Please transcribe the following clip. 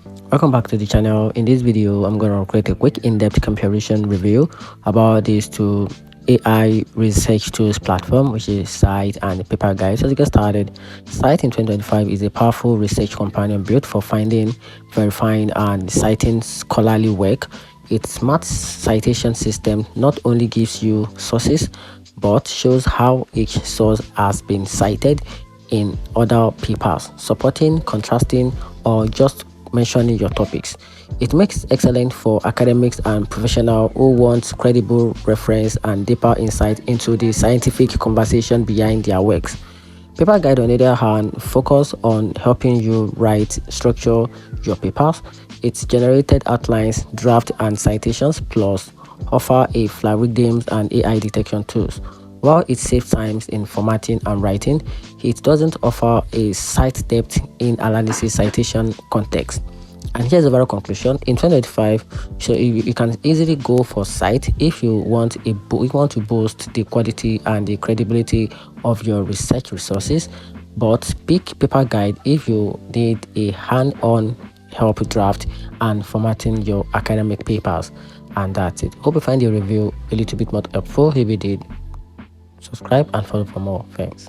Welcome back to the channel. In this video, I'm going to create a quick in-depth comparison review about these two AI research tools platform, which is Scite and Paperguide. So to get started, Scite in 2025 is a powerful research companion built for finding, verifying, and citing scholarly work. Its smart citation system not only gives you sources, but shows how each source has been cited in other papers, supporting, contrasting, or just mentioning your topics. It makes excellent for academics and professionals who want credible reference and deeper insight into the scientific conversation behind their works. Paperguide, on the other hand, focus on helping you write, structure your papers. It's generated outlines, draft, and citations, plus offer a algorithms and AI detection tools. While it saves times in formatting and writing, it doesn't offer a site depth in analysis citation context. And here's the overall conclusion. In 2025, so you can easily go for Scite if you want to boost the quality and the credibility of your research resources, but pick Paperguide if you need a hand-on help draft and formatting your academic papers. And that's it. Hope you find the review a little bit more helpful. If you did, subscribe and follow for more. Thanks.